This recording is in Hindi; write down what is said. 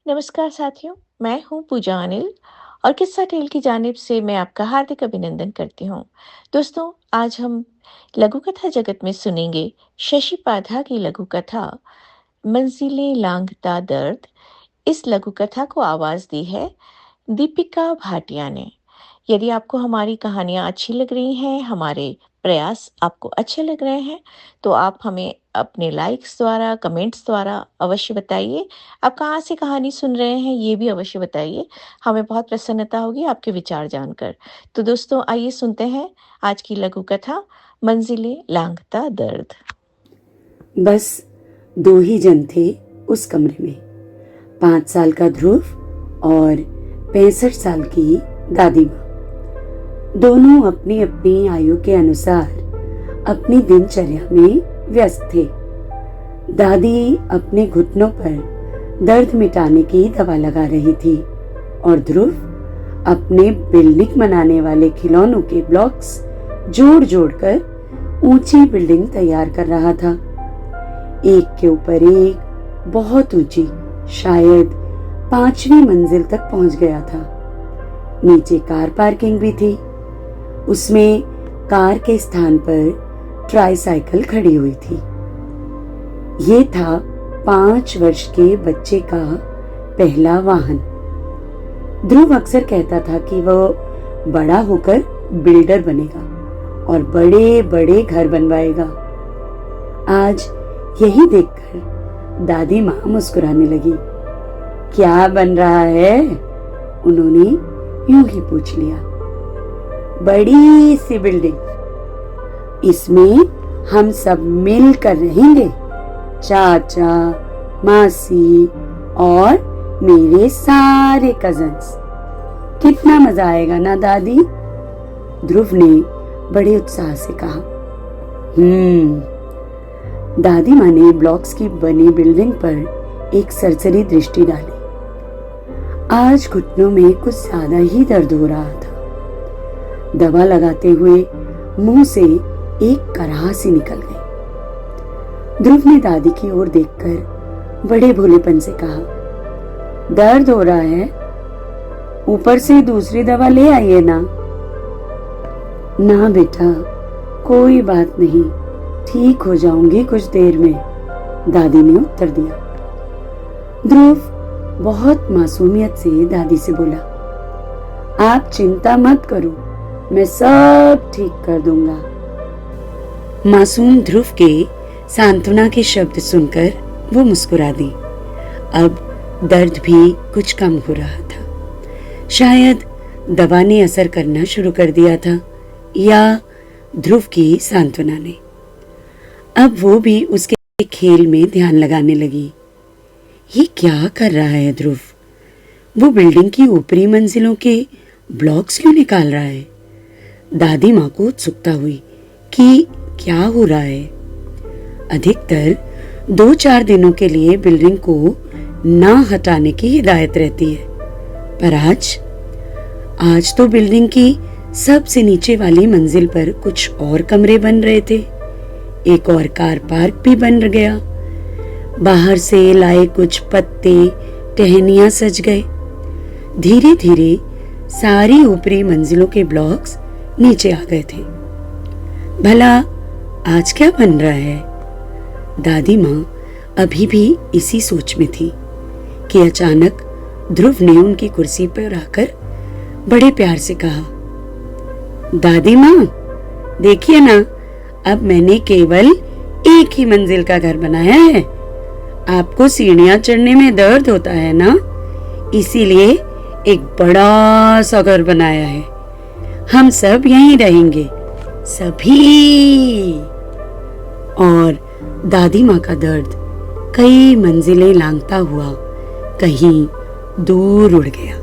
नमस्कार साथियों, मैं हूँ पूजा अनिल और किस्सा टेल की जानिब से मैं आपका हार्दिक अभिनंदन करती हूँ। दोस्तों, आज हम लघु कथा जगत में सुनेंगे शशि पाधा की लघु कथा मंजिलें लांघता दर्द। इस लघु कथा को आवाज दी है दीपिका भाटिया ने। यदि आपको हमारी कहानियाँ अच्छी लग रही हैं, हमारे प्रयास आपको अच्छे लग रहे हैं, तो आप हमें अपने लाइक्स द्वारा, कमेंट्स द्वारा अवश्य बताइए। आप कहाँ से कहानी सुन रहे हैं, ये भी अवश्य बताइए। हमें बहुत प्रसन्नता होगी आपके विचार जानकर। तो दोस्तों, आइए सुनते हैं आज की लघु कथा मंजिलें लांघता दर्द। बस दो ही जन थे उस कमरे में, 5 साल का ध्रुव और 65 साल की दादी माँ। दोनों अपनी अपनी आयु के अनुसार अपनी दिनचर्या में व्यस्त थे। दादी अपने घुटनों पर दर्द मिटाने की दवा लगा रही थी और ध्रुव अपने बिल्डिंग बनाने वाले खिलौनों के ब्लॉक्स जोड़ जोड़कर ऊंची बिल्डिंग तैयार कर रहा था। एक के ऊपर एक बहुत ऊंची, शायद 5वीं मंजिल तक पहुंच गया था। नीचे कार पार्किंग भी थी। उसमें कार के स्थान पर ट्राईसाइकिल खड़ी हुई थी। ये था 5 वर्ष के बच्चे का पहला वाहन। ध्रुव अक्सर कहता था कि वो बड़ा होकर बिल्डर बनेगा और बड़े बड़े घर बनवाएगा। आज यही देखकर दादी माँ मुस्कुराने लगी। क्या बन रहा है? उन्होंने यूं ही पूछ लिया। बड़ी सी बिल्डिंग, इसमें हम सब मिलकर रहेंगे, चाचा, मासी और मेरे सारे कजन्स। कितना मजा आएगा ना दादी? ध्रुव ने बड़े उत्साह से कहा। दादी माँ ने ब्लॉक्स की बनी बिल्डिंग पर एक सरसरी दृष्टि डाली। आज घुटनों में कुछ ज्यादा ही दर्द हो रहा था। दवा लगाते हुए मुंह से एक कराह सी निकल गई। ध्रुव ने दादी की ओर देखकर बड़े भोलेपन से कहा, दर्द हो रहा है? ऊपर से दूसरी दवा ले आइए ना। ना बेटा, कोई बात नहीं, ठीक हो जाऊंगी कुछ देर में, दादी ने उत्तर दिया। ध्रुव बहुत मासूमियत से दादी से बोला, आप चिंता मत करो, मैं सब ठीक कर दूंगा। मासूम ध्रुव के सांत्वना के शब्द सुनकर वो मुस्कुरा दी। अब दर्द भी कुछ कम हो रहा था। शायद दवा ने असर करना शुरू कर दिया था या ध्रुव की सांत्वना ने। अब वो भी उसके खेल में ध्यान लगाने लगी। ये क्या कर रहा है ध्रुव? वो बिल्डिंग की ऊपरी मंजिलों के ब्लॉक्स क्यों निकाल रहा है? दादी माँ को उत्सुकता हुई कि क्या हो रहा है। अधिकतर 2-4 दिनों के लिए बिल्डिंग को ना हटाने की हिदायत रहती है, पर आज तो बिल्डिंग की सबसे नीचे वाली मंजिल पर कुछ और कमरे बन रहे थे। एक और कार पार्क भी बन गया। बाहर से लाए कुछ पत्ते, टहनियां सज गए। धीरे धीरे सारी ऊपरी मंजिलों के ब्लॉक्स नीचे आ गए थे। भला आज क्या बन रहा है? दादी माँ अभी भी इसी सोच में थी कि अचानक ध्रुव ने उनकी कुर्सी पर आकर बड़े प्यार से कहा, दादी माँ, देखिए ना, अब मैंने केवल एक ही मंजिल का घर बनाया है। आपको सीढ़ियां चढ़ने में दर्द होता है ना, इसीलिए एक बड़ा सा घर बनाया है। हम सब यहीं रहेंगे, सभी। और दादी माँ का दर्द कई मंजिलें लांघता हुआ कहीं दूर उड़ गया।